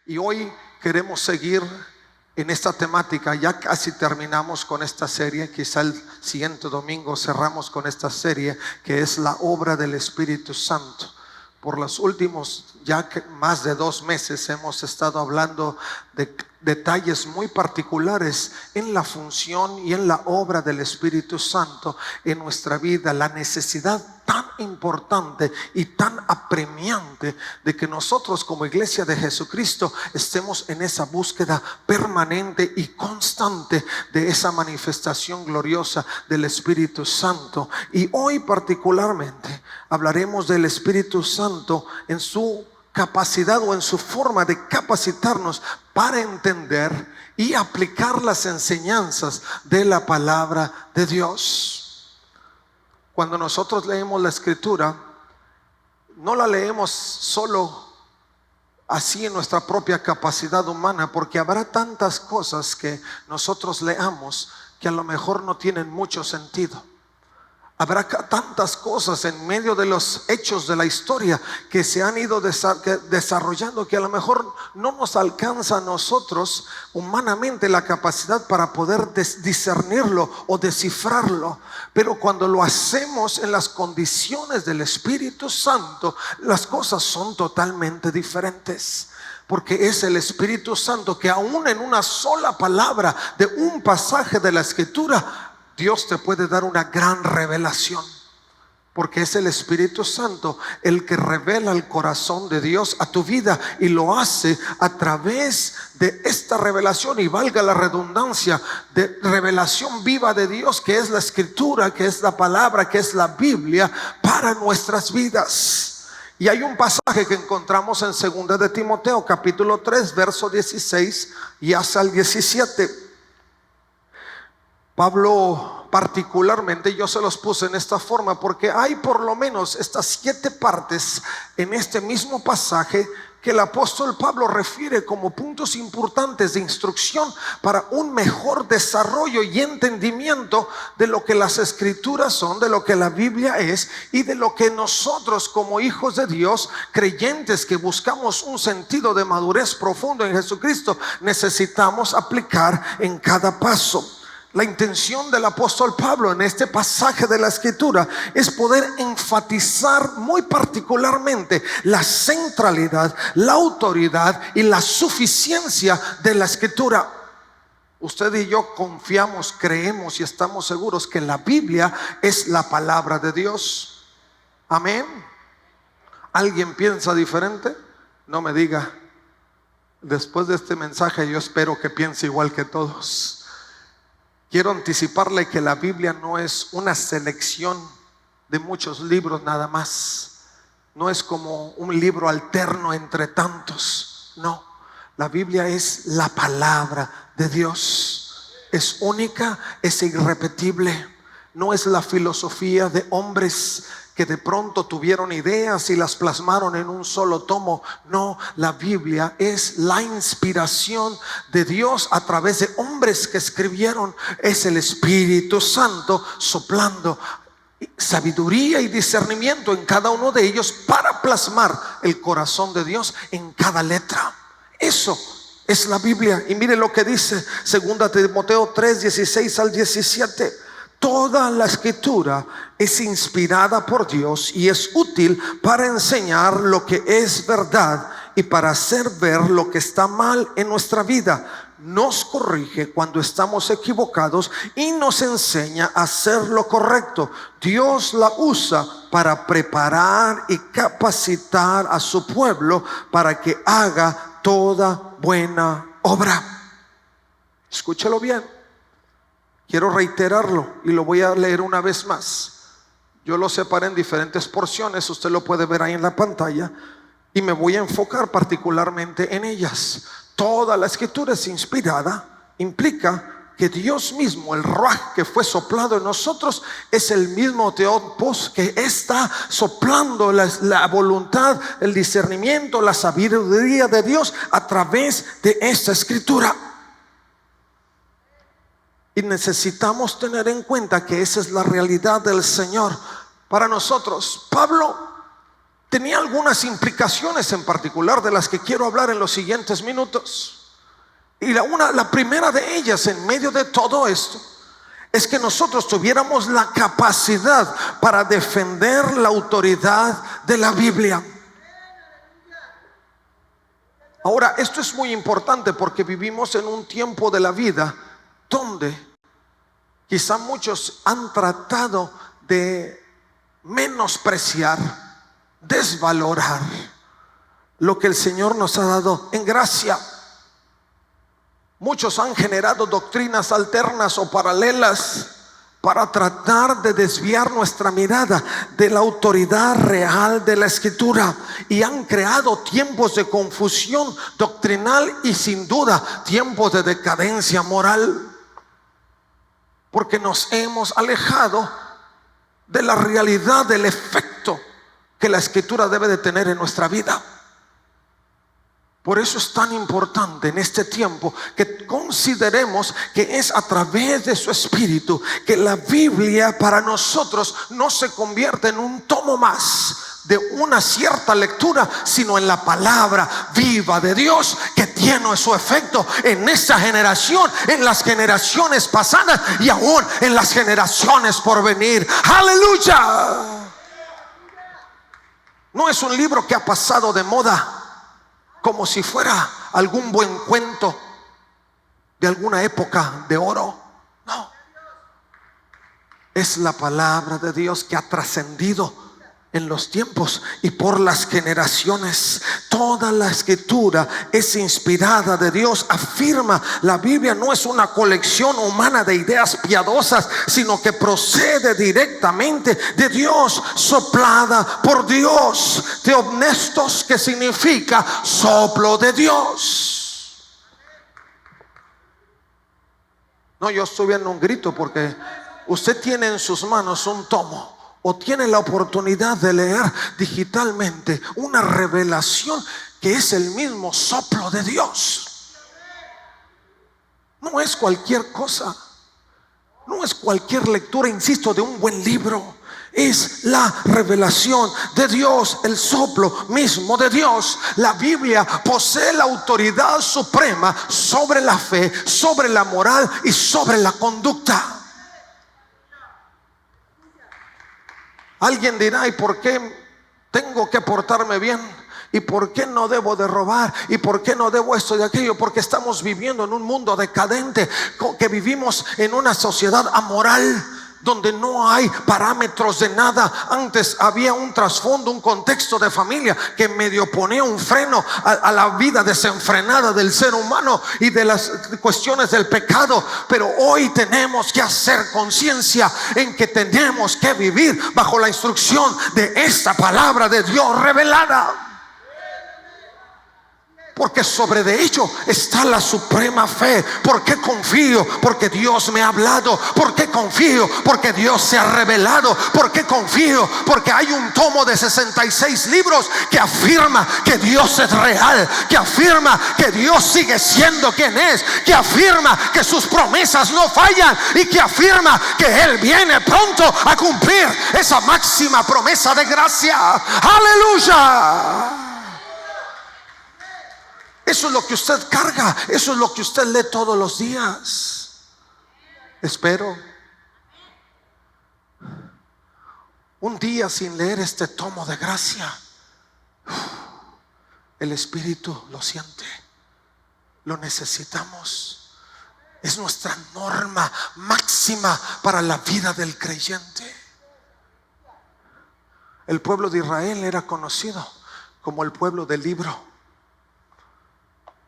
Y hoy queremos seguir en esta temática. Ya casi terminamos con esta serie. Quizá el siguiente domingo cerramos con esta serie, que es la obra del Espíritu Santo. Por los últimos más de 2 meses hemos estado hablando de detalles muy particulares en la función y en la obra del Espíritu Santo en nuestra vida. La necesidad tan importante y tan apremiante de que nosotros como iglesia de Jesucristo estemos en esa búsqueda permanente y constante de esa manifestación gloriosa del Espíritu Santo. Y hoy particularmente hablaremos del Espíritu Santo en su capacidad o en su forma de capacitarnos para entender y aplicar las enseñanzas de la palabra de Dios. Cuando nosotros leemos la Escritura, no la leemos solo así en nuestra propia capacidad humana, porque habrá tantas cosas que nosotros leamos que a lo mejor no tienen mucho sentido. Habrá tantas cosas en medio de los hechos de la historia que se han ido desarrollando que a lo mejor no nos alcanza a nosotros humanamente la capacidad para poder discernirlo o descifrarlo. Pero cuando lo hacemos en las condiciones del Espíritu Santo, las cosas son totalmente diferentes. Porque es el Espíritu Santo que aún en una sola palabra de un pasaje de la Escritura, Dios te puede dar una gran revelación, porque es el Espíritu Santo el que revela el corazón de Dios a tu vida, y lo hace a través de esta revelación, y valga la redundancia, de revelación viva de Dios, que es la Escritura, que es la palabra, que es la Biblia para nuestras vidas. Y hay un pasaje que encontramos en 2 de Timoteo capítulo 3 verso 16 y hasta el 17. Pablo particularmente, yo se los puse en esta forma porque hay por lo menos estas 7 partes en este mismo pasaje que el apóstol Pablo refiere como puntos importantes de instrucción para un mejor desarrollo y entendimiento de lo que las Escrituras son, de lo que la Biblia es, y de lo que nosotros como hijos de Dios, creyentes que buscamos un sentido de madurez profundo en Jesucristo, necesitamos aplicar en cada paso. La intención del apóstol Pablo en este pasaje de la Escritura es poder enfatizar muy particularmente la centralidad, la autoridad y la suficiencia de la Escritura. Usted y yo confiamos, creemos y estamos seguros que la Biblia es la palabra de Dios. Amén. ¿Alguien piensa diferente? No me diga. Después de este mensaje yo espero que piense igual que todos. Quiero anticiparle que la Biblia no es una selección de muchos libros nada más. No es como un libro alterno entre tantos. No, la Biblia es la palabra de Dios. Es única, es irrepetible. No es la filosofía de hombres que de pronto tuvieron ideas y las plasmaron en un solo tomo. No, la Biblia es la inspiración de Dios a través de hombres que escribieron. Es el Espíritu Santo soplando sabiduría y discernimiento en cada uno de ellos para plasmar el corazón de Dios en cada letra. Eso es la Biblia. Y mire lo que dice 2 Timoteo 3, 16 al 17. Toda la Escritura es inspirada por Dios y es útil para enseñar lo que es verdad y para hacer ver lo que está mal en nuestra vida. Nos corrige cuando estamos equivocados y nos enseña a hacer lo correcto. Dios la usa para preparar y capacitar a su pueblo para que haga toda buena obra. Escúchelo bien. Quiero reiterarlo y lo voy a leer una vez más. Yo lo separé en diferentes porciones, usted lo puede ver ahí en la pantalla, y me voy a enfocar particularmente en ellas. Toda la Escritura es inspirada, implica que Dios mismo, el Ruaj que fue soplado en nosotros, es el mismo Teotokos que está soplando la voluntad, el discernimiento, la sabiduría de Dios a través de esta Escritura. Y necesitamos tener en cuenta que esa es la realidad del Señor para nosotros. Pablo tenía algunas implicaciones en particular de las que quiero hablar en los siguientes minutos. Y la primera de ellas, en medio de todo esto, es que nosotros tuviéramos la capacidad para defender la autoridad de la Biblia. Ahora, esto es muy importante porque vivimos en un tiempo de la vida donde quizá muchos han tratado de menospreciar, desvalorar lo que el Señor nos ha dado en gracia. Muchos han generado doctrinas alternas o paralelas para tratar de desviar nuestra mirada de la autoridad real de la Escritura, y han creado tiempos de confusión doctrinal y sin duda tiempos de decadencia moral, porque nos hemos alejado de la realidad del efecto que la Escritura debe de tener en nuestra vida. Por eso es tan importante en este tiempo que consideremos que es a través de su Espíritu que la Biblia para nosotros no se convierte en un tomo más de una cierta lectura, sino en la palabra viva de Dios que tiene su efecto en esta generación, en las generaciones pasadas y aún en las generaciones por venir. ¡Aleluya! No es un libro que ha pasado de moda como si fuera algún buen cuento de alguna época de oro. No, es la palabra de Dios que ha trascendido en los tiempos y por las generaciones. Toda la Escritura es inspirada de Dios. Afirma, la Biblia no es una colección humana de ideas piadosas, sino que procede directamente de Dios, soplada por Dios. Theopnestos, que significa soplo de Dios. No, yo estoy viendo un grito porque usted tiene en sus manos un tomo, o tiene la oportunidad de leer digitalmente una revelación que es el mismo soplo de Dios. No es cualquier cosa, no es cualquier lectura, insisto, de un buen libro. Es la revelación de Dios, el soplo mismo de Dios. La Biblia posee la autoridad suprema sobre la fe, sobre la moral y sobre la conducta. Alguien dirá: ¿y por qué tengo que portarme bien? ¿Y por qué no debo de robar? ¿Y por qué no debo esto y aquello? Porque estamos viviendo en un mundo decadente, que vivimos en una sociedad amoral, donde no hay parámetros de nada. Antes había un trasfondo, un contexto de familia que medio ponía un freno a la vida desenfrenada del ser humano y de las cuestiones del pecado. Pero hoy tenemos que hacer conciencia en que tenemos que vivir bajo la instrucción de esta palabra de Dios revelada. Porque sobre de ello está la suprema fe. ¿Por qué confío? Porque Dios me ha hablado. ¿Por qué confío? Porque Dios se ha revelado. ¿Por qué confío? Porque hay un tomo de 66 libros que afirma que Dios es real, que afirma que Dios sigue siendo quien es, que afirma que sus promesas no fallan y que afirma que Él viene pronto a cumplir esa máxima promesa de gracia. ¡Aleluya! Eso es lo que usted carga, eso es lo que usted lee todos los días. Espero un día sin leer este tomo de gracia. El Espíritu lo siente, lo necesitamos. Es nuestra norma máxima para la vida del creyente. El pueblo de Israel era conocido como el pueblo del libro,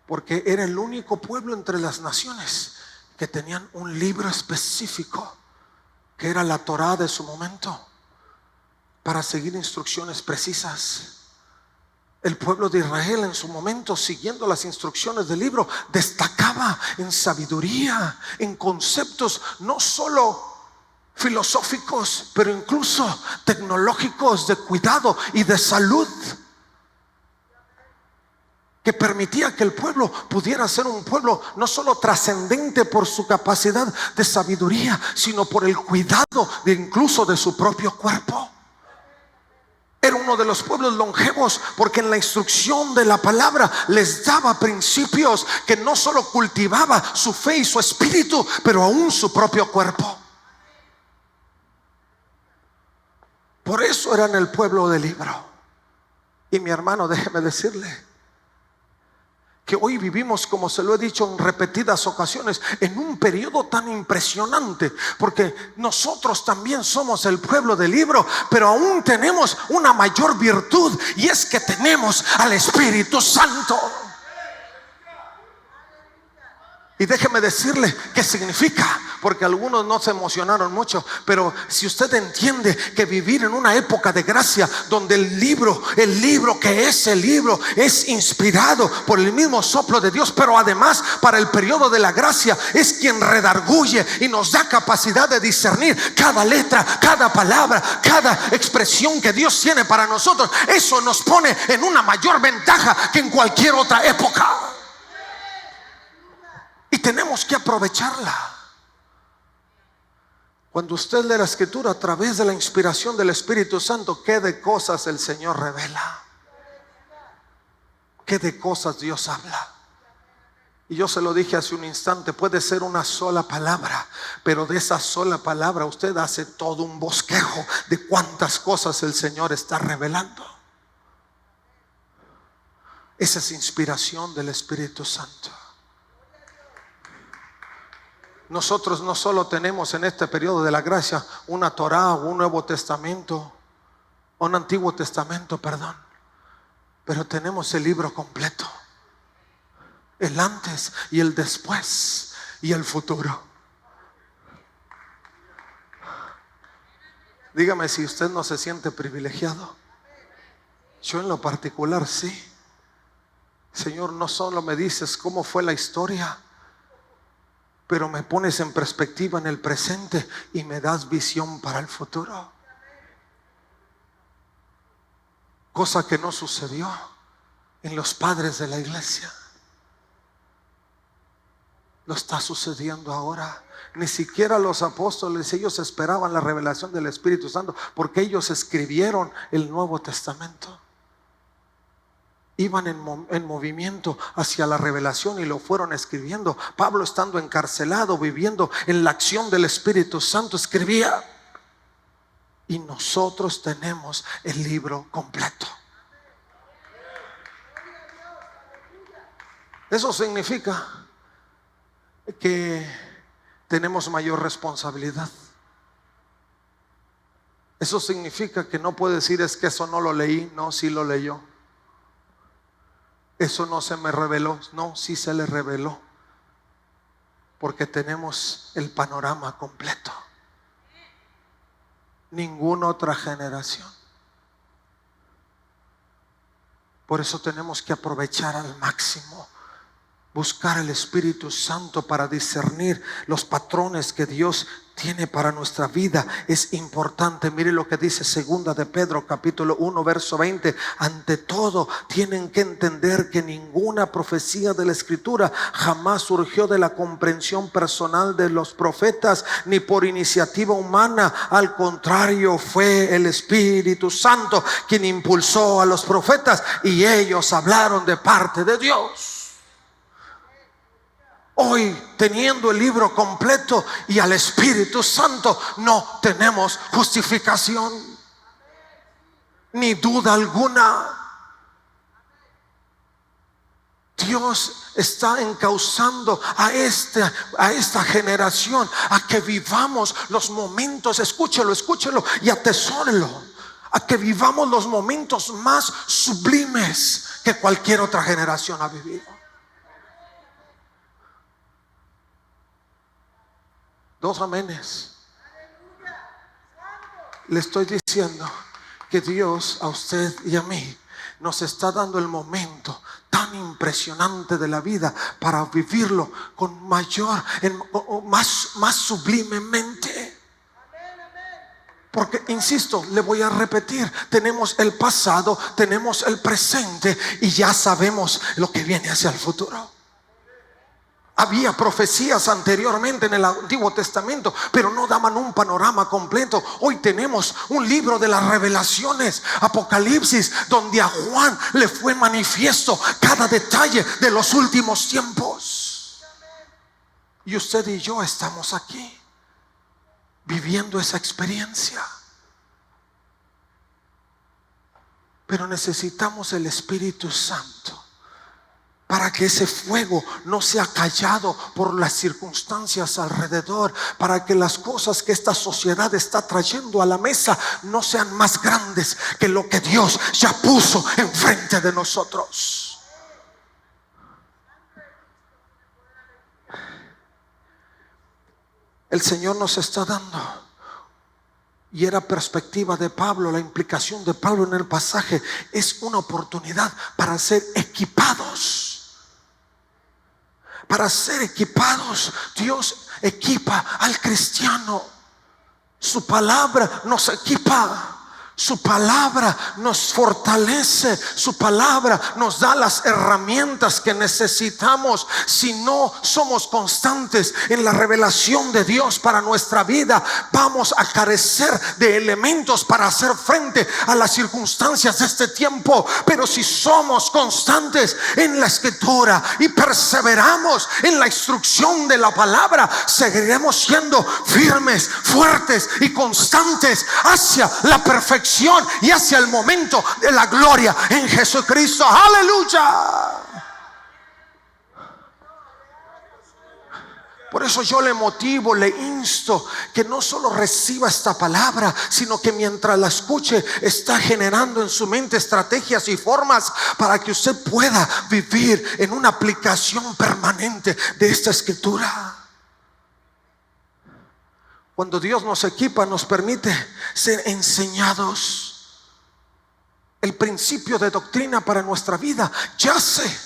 porque era el único pueblo entre las naciones que tenían un libro específico, que era la Torá de su momento, para seguir instrucciones precisas. El pueblo de Israel en su momento, siguiendo las instrucciones del libro, destacaba en sabiduría, en conceptos no solo filosóficos, pero incluso tecnológicos, de cuidado y de salud, que permitía que el pueblo pudiera ser un pueblo no solo trascendente por su capacidad de sabiduría, sino por el cuidado incluso de su propio cuerpo. Era un uno de los pueblos longevos, porque en la instrucción de la palabra les daba principios que no solo cultivaba su fe y su espíritu, pero aún su propio cuerpo. Por eso eran el pueblo del libro. Y mi hermano, déjeme decirle que hoy vivimos, como se lo he dicho en repetidas ocasiones, en un periodo tan impresionante, porque nosotros también somos el pueblo del libro, pero aún tenemos una mayor virtud, y es que tenemos al Espíritu Santo. Y déjeme decirle qué significa, porque algunos no se emocionaron mucho, pero si usted entiende que vivir en una época de gracia, donde el libro que es el libro es inspirado por el mismo soplo de Dios, pero además para el periodo de la gracia es quien redarguye y nos da capacidad de discernir cada letra, cada palabra, cada expresión que Dios tiene para nosotros. Eso nos pone en una mayor ventaja que en cualquier otra época. Y tenemos que aprovecharla. Cuando usted lee la Escritura a través de la inspiración del Espíritu Santo, ¿qué de cosas el Señor revela? ¿Qué de cosas Dios habla? Y yo se lo dije hace un instante, puede ser una sola palabra, pero de esa sola palabra usted hace todo un bosquejo de cuántas cosas el Señor está revelando. Esa es inspiración del Espíritu Santo. Nosotros no solo tenemos en este periodo de la gracia una Torá o un Nuevo Testamento, un Antiguo Testamento, perdón, pero tenemos el libro completo, el antes y el después y el futuro. Dígame si usted no se siente privilegiado. Yo en lo particular sí. Señor, no solo me dices cómo fue la historia, pero me pones en perspectiva en el presente y me das visión para el futuro. Cosa que no sucedió en los padres de la iglesia. Lo está sucediendo ahora. Ni siquiera los apóstoles, ellos esperaban la revelación del Espíritu Santo, porque ellos escribieron el Nuevo Testamento. Iban en movimiento hacia la revelación y lo fueron escribiendo. Pablo, estando encarcelado, viviendo en la acción del Espíritu Santo, escribía. Y nosotros tenemos el libro completo. Eso significa que tenemos mayor responsabilidad. Eso significa que no puede decir es que eso no lo leí. No, sí lo leyó. Eso no se me reveló. No, sí se le reveló. Porque tenemos el panorama completo. Ninguna otra generación. Por eso tenemos que aprovechar al máximo, buscar el Espíritu Santo para discernir los patrones que Dios tiene para nuestra vida. Es importante. Mire lo que dice segunda de Pedro capítulo 1 verso 20. Ante todo tienen que entender que ninguna profecía de la Escritura jamás surgió de la comprensión personal de los profetas, ni por iniciativa humana. Al contrario, fue el Espíritu Santo quien impulsó a los profetas y ellos hablaron de parte de Dios. Hoy, teniendo el libro completo y al Espíritu Santo, no tenemos justificación ni duda alguna. Dios está encauzando a esta generación a que vivamos los momentos, escúchelo y atesórelo, a que vivamos los momentos más sublimes que cualquier otra generación ha vivido. Dos amenes. Le estoy diciendo que Dios a usted y a mí nos está dando el momento tan impresionante de la vida para vivirlo con mayor, más sublimemente. Porque, insisto, le voy a repetir, tenemos el pasado, tenemos el presente y ya sabemos lo que viene hacia el futuro. Había profecías anteriormente en el Antiguo Testamento, pero no daban un panorama completo. Hoy tenemos un libro de las revelaciones, Apocalipsis, donde a Juan le fue manifiesto cada detalle de los últimos tiempos. Y usted y yo estamos aquí viviendo esa experiencia. Pero necesitamos el Espíritu Santo para que ese fuego no sea callado por las circunstancias alrededor, para que las cosas que esta sociedad está trayendo a la mesa no sean más grandes que lo que Dios ya puso enfrente de nosotros. El Señor nos está dando, y era perspectiva de Pablo, la implicación de Pablo en el pasaje, es una oportunidad para ser equipados. Para ser equipados. Dios equipa al cristiano. Su palabra nos equipa. Su palabra nos fortalece. Su palabra nos da las herramientas que necesitamos. Si no somos constantes en la revelación de Dios para nuestra vida, vamos a carecer de elementos para hacer frente a las circunstancias de este tiempo. Pero si somos constantes en la Escritura y perseveramos en la instrucción de la palabra, seguiremos siendo firmes, fuertes y constantes hacia la perfección y hacia el momento de la gloria en Jesucristo. Aleluya. Por eso yo le motivo, le insto que no solo reciba esta palabra, sino que mientras la escuche está generando en su mente estrategias y formas para que usted pueda vivir en una aplicación permanente de esta Escritura. Cuando Dios nos equipa, nos permite ser enseñados. El principio de doctrina para nuestra vida yace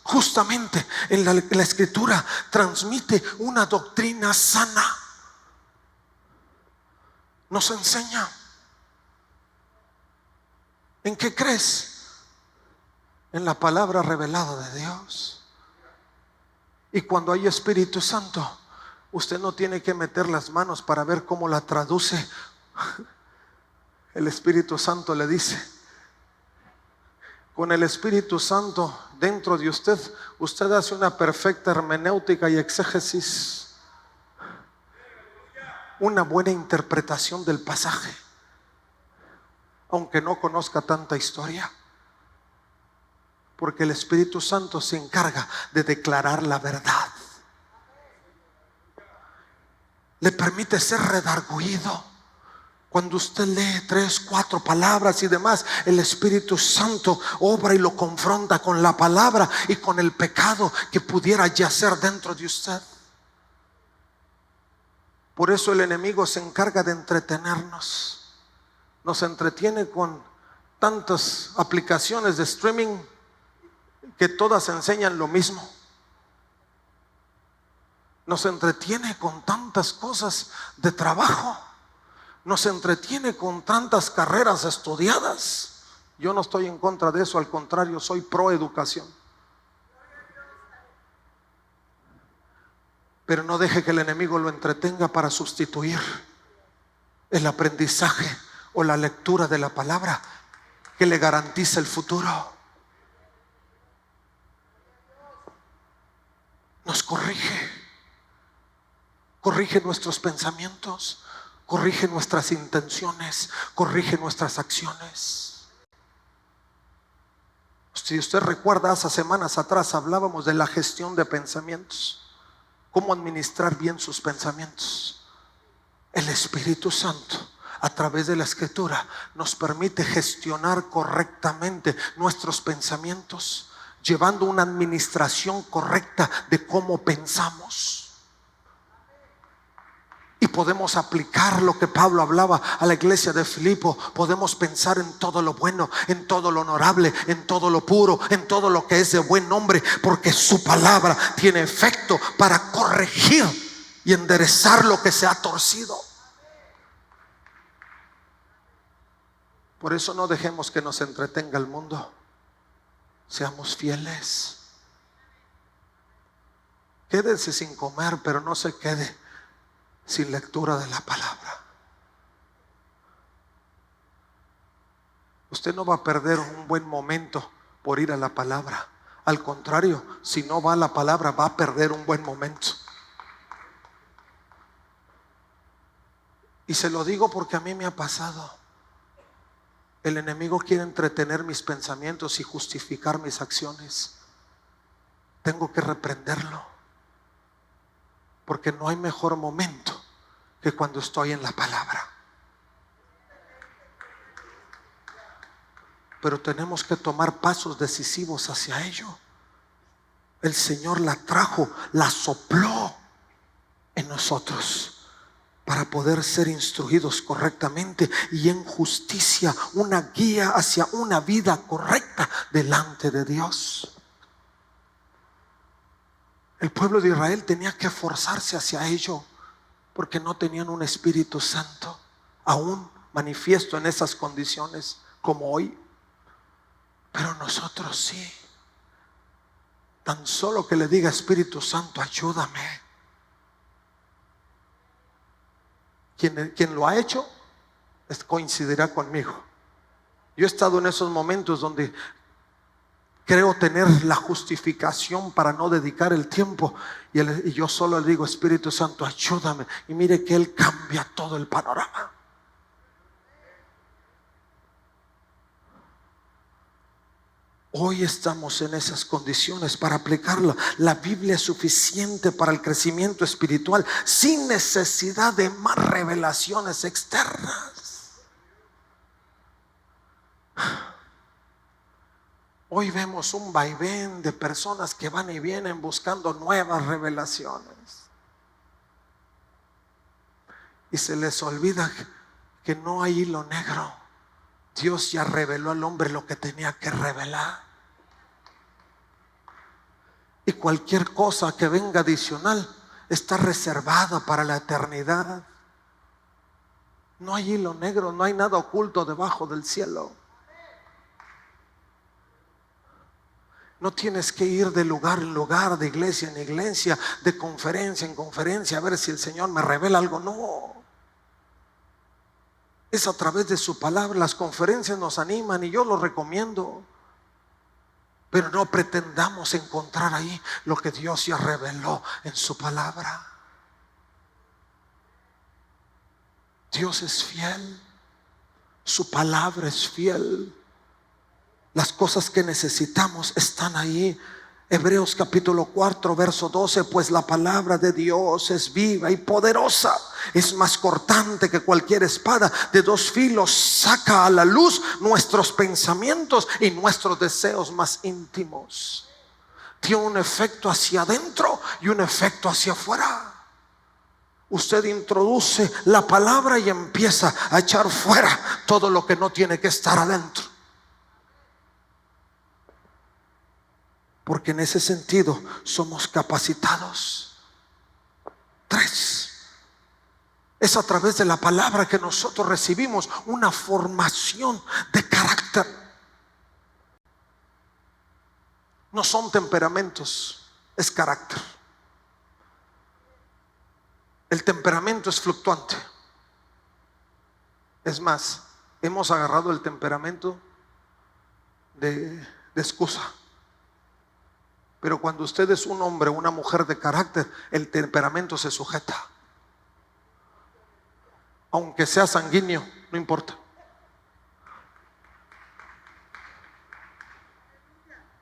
justamente en la Escritura. Transmite una doctrina sana. Nos enseña. ¿En qué crees? En la palabra revelada de Dios. Y cuando hay Espíritu Santo, usted no tiene que meter las manos para ver cómo la traduce. El Espíritu Santo le dice. Con el Espíritu Santo dentro de usted, usted hace una perfecta hermenéutica y exégesis, una buena interpretación del pasaje, aunque no conozca tanta historia, porque el Espíritu Santo se encarga de declarar la verdad. Le permite ser redarguido. Cuando usted lee 3, 4 palabras y demás, el Espíritu Santo obra y lo confronta con la palabra y con el pecado que pudiera yacer dentro de usted. Por eso el enemigo se encarga de entretenernos. Nos entretiene con tantas aplicaciones de streaming que todas enseñan lo mismo. Nos entretiene con tantas cosas de trabajo. Nos entretiene con tantas carreras estudiadas. Yo no estoy en contra de eso, al contrario, soy pro educación. Pero no deje que el enemigo lo entretenga para sustituir el aprendizaje o la lectura de la palabra que le garantiza el futuro. Nos corrige nuestros pensamientos, corrige nuestras intenciones, corrige nuestras acciones. Si usted recuerda, hace semanas atrás hablábamos de la gestión de pensamientos, cómo administrar bien sus pensamientos. El Espíritu Santo, a través de la Escritura, nos permite gestionar correctamente nuestros pensamientos, llevando una administración correcta de cómo pensamos. Y podemos aplicar lo que Pablo hablaba a la iglesia de Filipo. Podemos pensar en todo lo bueno, en todo lo honorable, en todo lo puro, en todo lo que es de buen nombre, porque su palabra tiene efecto para corregir y enderezar lo que se ha torcido. Por eso no dejemos que nos entretenga el mundo. Seamos fieles. quédese sin comer, pero no se quede sin lectura de la palabra. Usted no va a perder un buen momento por ir a la palabra. Al contrario, si no va a la palabra, va a perder un buen momento. Y se lo digo porque a mí me ha pasado. El enemigo quiere entretener mis pensamientos y justificar mis acciones. Tengo que reprenderlo, porque no hay mejor momento que cuando estoy en la palabra. Pero tenemos que tomar pasos decisivos hacia ello. El Señor la trajo, la sopló en nosotros para poder ser instruidos correctamente y en justicia, una guía hacia una vida correcta delante de Dios. El pueblo de Israel tenía que esforzarse hacia ello porque no tenían un Espíritu Santo aún manifiesto en esas condiciones como hoy. Pero nosotros sí. Tan solo que le diga: Espíritu Santo, ayúdame. Quien lo ha hecho coincidirá conmigo. Yo he estado en esos momentos donde creo tener la justificación para no dedicar el tiempo y yo solo le digo: Espíritu Santo, ayúdame. Y mire que Él cambia todo el panorama. Hoy estamos en esas condiciones para aplicarlo. La Biblia es suficiente para el crecimiento espiritual sin necesidad de más revelaciones externas. Hoy vemos un vaivén de personas que van y vienen buscando nuevas revelaciones. Y se les olvida que no hay hilo negro. Dios ya reveló al hombre lo que tenía que revelar. Y cualquier cosa que venga adicional está reservada para la eternidad. No hay hilo negro, no hay nada oculto debajo del cielo. No tienes que ir de lugar en lugar, de iglesia en iglesia, de conferencia en conferencia, a ver si el Señor me revela algo. No. Es a través de su palabra. Las conferencias nos animan y yo lo recomiendo. Pero no pretendamos encontrar ahí lo que Dios ya reveló en su palabra. Dios es fiel. Su palabra es fiel. Las cosas que necesitamos están ahí. Hebreos capítulo 4 verso 12: pues la palabra de Dios es viva y poderosa, es más cortante que cualquier espada de dos filos, saca a la luz nuestros pensamientos y nuestros deseos más íntimos. Tiene un efecto hacia adentro y un efecto hacia afuera. Usted introduce la palabra y empieza a echar fuera todo lo que no tiene que estar adentro. Porque en ese sentido somos capacitados. 3. Es a través de la palabra que nosotros recibimos una formación de carácter. No son temperamentos, es carácter. El temperamento es fluctuante. Es más, hemos agarrado el temperamento de excusa. Pero cuando usted es un hombre o una mujer de carácter, el temperamento se sujeta. Aunque sea sanguíneo, no importa.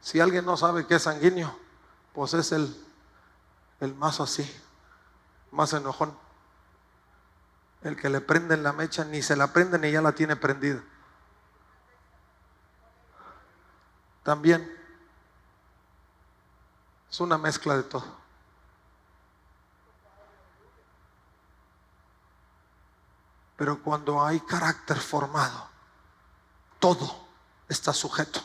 Si alguien no sabe qué es sanguíneo, pues es el más así, más enojón. El que le prenden la mecha, ni se la prende ni ya la tiene prendida. También es una mezcla de todo. Pero cuando hay carácter formado, todo está sujeto.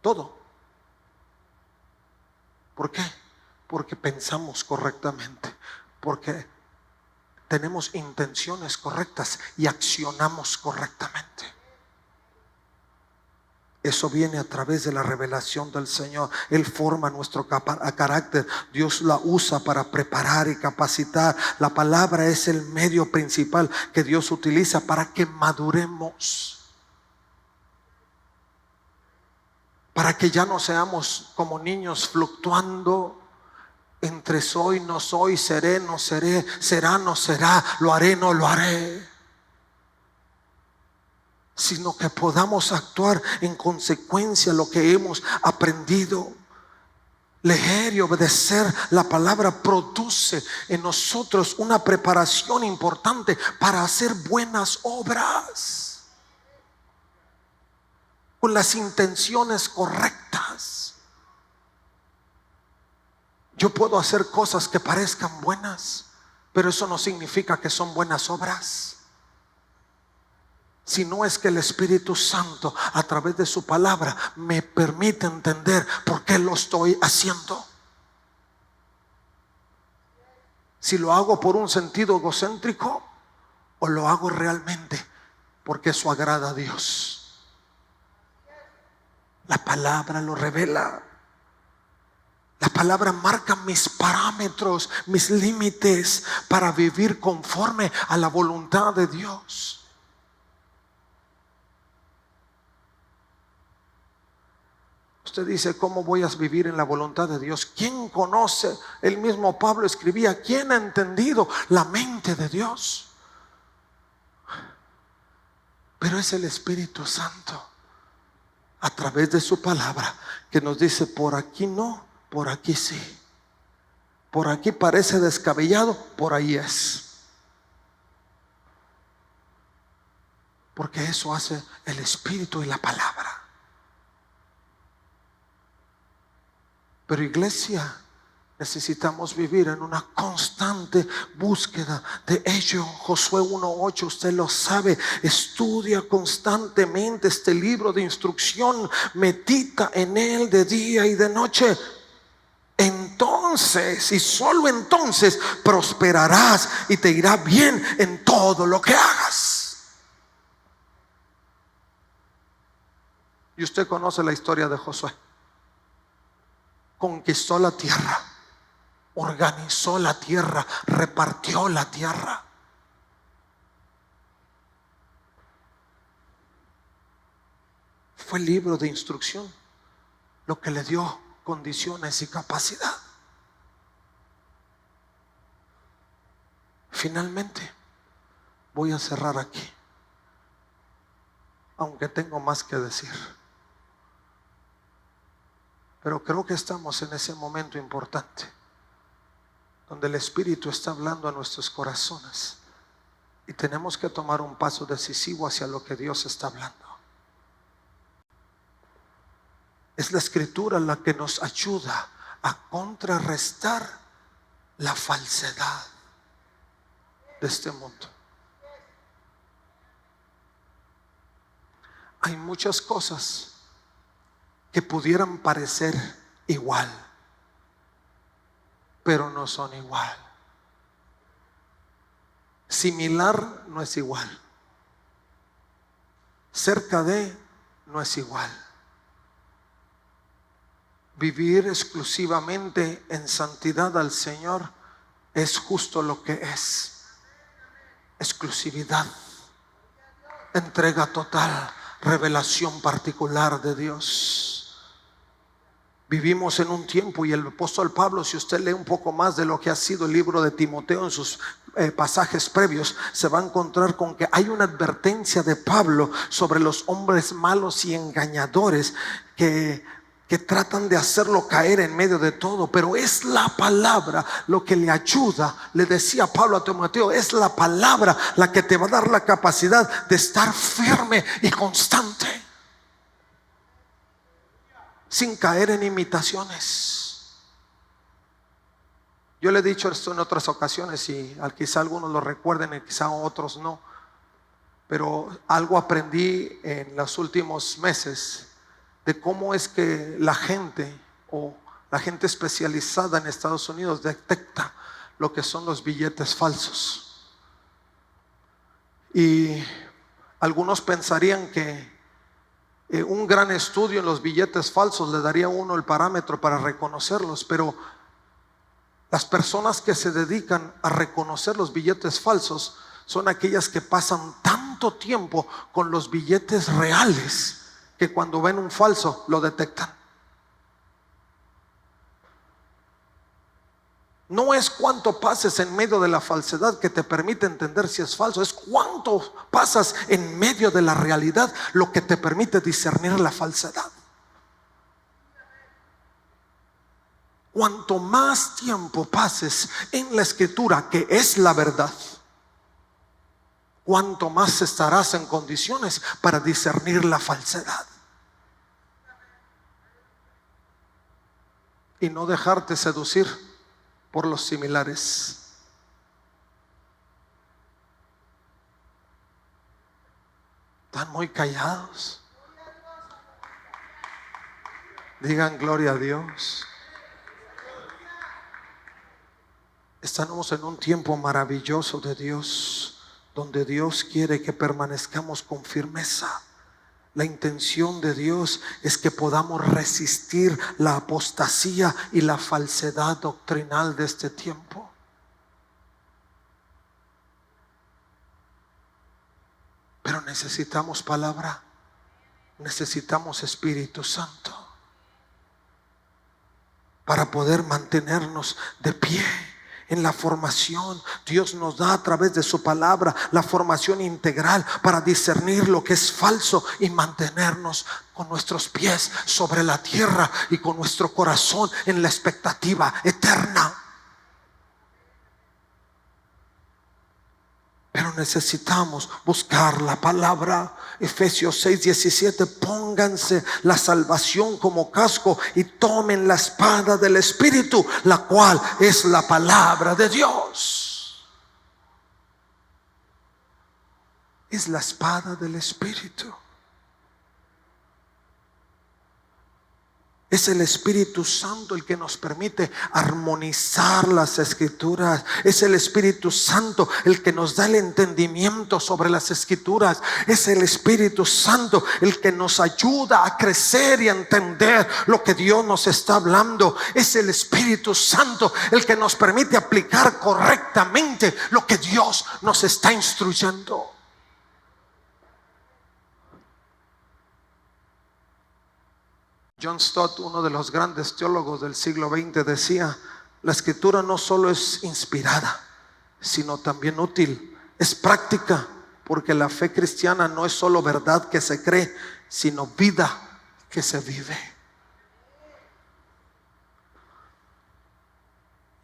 Todo. ¿Por qué? Porque pensamos correctamente, porque tenemos intenciones correctas y accionamos correctamente. Eso viene a través de la revelación del Señor. Él forma nuestro carácter. Dios la usa para preparar y capacitar. La palabra es el medio principal que Dios utiliza para que maduremos. Para que ya no seamos como niños fluctuando entre soy, no soy, seré, no seré, será, no será, lo haré, no lo haré. Sino que podamos actuar en consecuencia de lo que hemos aprendido. Leer y obedecer la palabra produce en nosotros una preparación importante para hacer buenas obras con las intenciones correctas. Yo puedo hacer cosas que parezcan buenas, pero eso no significa que son buenas obras. Si no es que el Espíritu Santo a través de su palabra me permite entender por qué lo estoy haciendo. Si lo hago por un sentido egocéntrico o lo hago realmente porque eso agrada a Dios. La palabra lo revela. La palabra marca mis parámetros, mis límites para vivir conforme a la voluntad de Dios. Usted dice, ¿cómo voy a vivir en la voluntad de Dios? ¿Quién conoce? El mismo Pablo escribía, ¿quién ha entendido la mente de Dios? Pero es el Espíritu Santo a través de su palabra que nos dice, por aquí no, por aquí sí. Por aquí parece descabellado, por ahí es. Porque eso hace el Espíritu y la palabra. Pero iglesia, necesitamos vivir en una constante búsqueda de ello. Josué 1:8, usted lo sabe. Estudia constantemente este libro de instrucción. Medita en él de día y de noche. Entonces, y solo entonces, prosperarás y te irá bien en todo lo que hagas. Y usted conoce la historia de Josué. Conquistó la tierra, organizó la tierra, repartió la tierra. Fue el libro de instrucción lo que le dio condiciones y capacidad. Finalmente, voy a cerrar aquí, aunque tengo más que decir. Pero creo que estamos en ese momento importante donde el Espíritu está hablando a nuestros corazones y tenemos que tomar un paso decisivo hacia lo que Dios está hablando. Es la Escritura la que nos ayuda a contrarrestar la falsedad de este mundo. Hay muchas cosas que pudieran parecer igual, pero no son igual. Similar no es igual. Cerca de no es igual. Vivir exclusivamente en santidad al Señor es justo lo que es. Exclusividad, entrega total, revelación particular de Dios. Vivimos en un tiempo, y el apóstol Pablo, si usted lee un poco más de lo que ha sido el libro de Timoteo en sus pasajes previos, se va a encontrar con que hay una advertencia de Pablo sobre los hombres malos y engañadores que tratan de hacerlo caer en medio de todo. Pero es la palabra lo que le ayuda. Le decía Pablo a Timoteo, es la palabra la que te va a dar la capacidad de estar firme y constante, sin caer en imitaciones. Yo le he dicho esto en otras ocasiones y quizá algunos lo recuerden y quizá otros no, pero algo aprendí en los últimos meses de cómo es que la gente especializada en Estados Unidos detecta lo que son los billetes falsos. Y algunos pensarían que Un gran estudio en los billetes falsos le daría a uno el parámetro para reconocerlos, pero las personas que se dedican a reconocer los billetes falsos son aquellas que pasan tanto tiempo con los billetes reales que cuando ven un falso lo detectan. No es cuánto pases en medio de la falsedad que te permite entender si es falso, es cuánto pasas en medio de la realidad lo que te permite discernir la falsedad. Cuanto más tiempo pases en la Escritura, que es la verdad, cuanto más estarás en condiciones para discernir la falsedad y no dejarte seducir por los similares. Están muy callados. Digan gloria a Dios. Estamos en un tiempo maravilloso de Dios, donde Dios quiere que permanezcamos con firmeza. La intención de Dios es que podamos resistir la apostasía y la falsedad doctrinal de este tiempo. Pero necesitamos palabra, necesitamos Espíritu Santo para poder mantenernos de pie. En la formación, Dios nos da a través de su palabra la formación integral para discernir lo que es falso y mantenernos con nuestros pies sobre la tierra y con nuestro corazón en la expectativa eterna. Pero necesitamos buscar la palabra. Efesios 6:17, pónganse la salvación como casco y tomen la espada del Espíritu, la cual es la palabra de Dios. Es la espada del Espíritu. Es el Espíritu Santo el que nos permite armonizar las Escrituras. Es el Espíritu Santo el que nos da el entendimiento sobre las Escrituras. Es el Espíritu Santo el que nos ayuda a crecer y a entender lo que Dios nos está hablando. Es el Espíritu Santo el que nos permite aplicar correctamente lo que Dios nos está instruyendo. John Stott, uno de los grandes teólogos del siglo XX, decía: la Escritura no solo es inspirada, sino también útil, es práctica, porque la fe cristiana no es solo verdad que se cree, sino vida que se vive.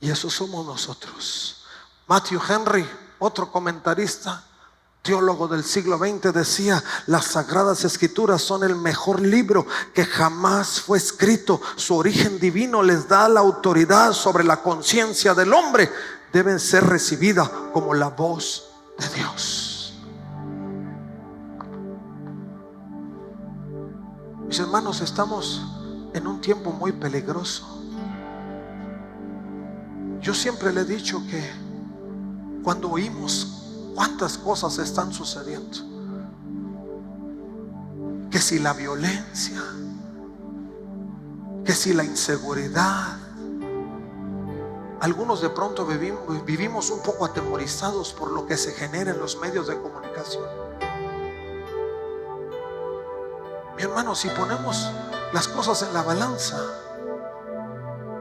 Y eso somos nosotros. Matthew Henry, otro comentarista, teólogo del siglo XX, decía: las Sagradas Escrituras son el mejor libro que jamás fue escrito. Su origen divino les da la autoridad sobre la conciencia del hombre. Deben ser recibidas como la voz de Dios. Mis hermanos, estamos en un tiempo muy peligroso. Yo siempre le he dicho que cuando oímos cuántas cosas están sucediendo, que si la violencia, que si la inseguridad, algunos de pronto vivimos un poco atemorizados por lo que se genera en los medios de comunicación. Mi hermano, si ponemos las cosas en la balanza,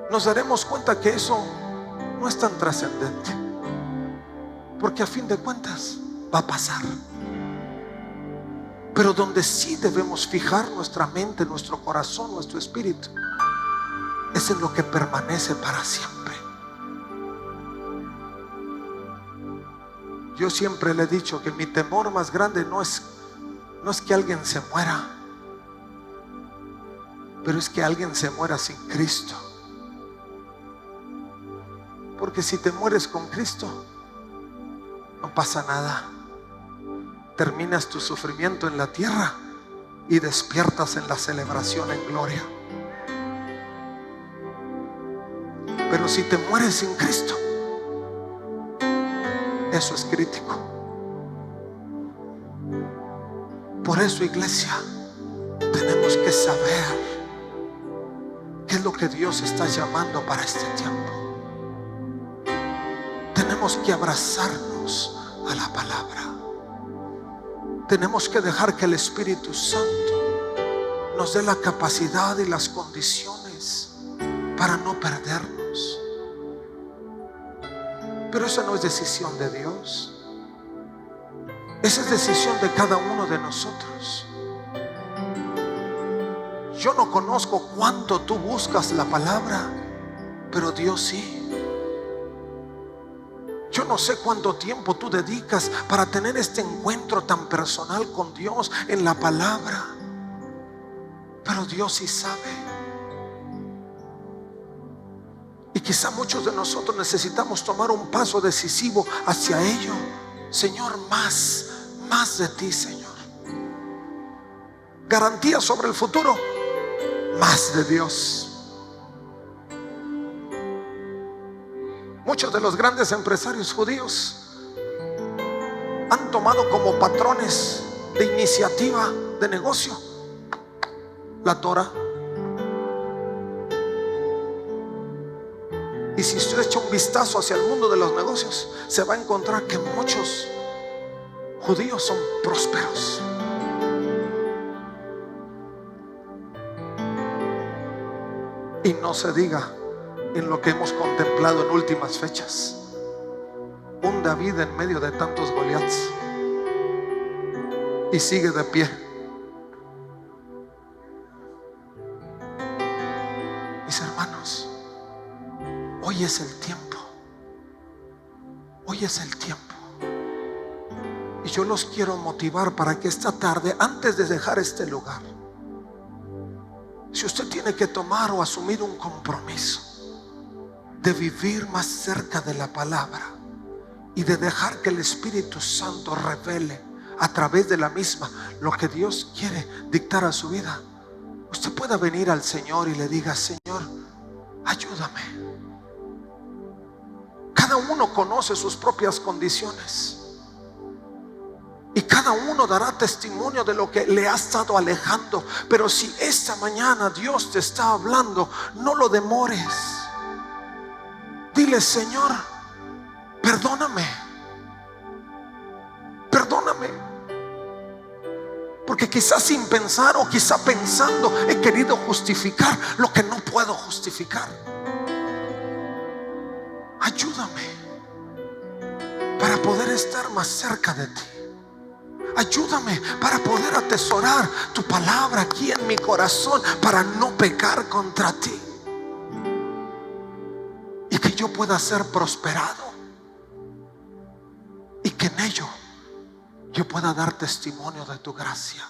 nos daremos cuenta que eso no es tan trascendente, porque a fin de cuentas va a pasar. Pero donde sí debemos fijar nuestra mente, nuestro corazón, nuestro espíritu, es en lo que permanece para siempre. Yo siempre le he dicho que mi temor más grande no es que alguien se muera, pero es que alguien se muera sin Cristo. Porque si te mueres con Cristo, no pasa nada. Terminas tu sufrimiento en la tierra y despiertas en la celebración en gloria. Pero si te mueres sin Cristo, eso es crítico. Por eso, iglesia, te que saber qué es lo que Dios está llamando para este tiempo. Tenemos que abrazarnos a la palabra. Tenemos que dejar que el Espíritu Santo nos dé la capacidad y las condiciones para no perdernos. Pero esa no es decisión de Dios. Esa es decisión de cada uno de nosotros. Yo no conozco cuánto tú buscas la palabra, pero Dios sí. Yo no sé cuánto tiempo tú dedicas para tener este encuentro tan personal con Dios en la palabra, pero Dios sí sabe. Y quizá muchos de nosotros necesitamos tomar un paso decisivo hacia ello. Señor, más de ti, Señor. Garantía sobre el futuro, más de Dios. Muchos de los grandes empresarios judíos han tomado como patrones de iniciativa de negocio la Torah. Y si usted echa un vistazo hacia el mundo de los negocios, se va a encontrar que muchos judíos son prósperos. Y no se diga en lo que hemos contemplado en últimas fechas, un David en medio de tantos Goliaths, y sigue de pie. Mis hermanos, hoy es el tiempo. Hoy es el tiempo. Y yo los quiero motivar para que esta tarde, antes de dejar este lugar, si usted tiene que tomar o asumir un compromiso de vivir más cerca de la palabra y de dejar que el Espíritu Santo revele a través de la misma lo que Dios quiere dictar a su vida, usted pueda venir al Señor y le diga: Señor, ayúdame. Cada uno conoce sus propias condiciones y cada uno dará testimonio de lo que le ha estado alejando. Pero si esta mañana Dios te está hablando, no lo demores. Dile: Señor, perdóname. Perdóname. Porque quizás sin pensar o quizá pensando he querido justificar lo que no puedo justificar. Ayúdame para poder estar más cerca de ti. Ayúdame para poder atesorar tu palabra aquí en mi corazón, para no pecar contra ti, y que yo pueda ser prosperado, y que en ello yo pueda dar testimonio de tu gracia.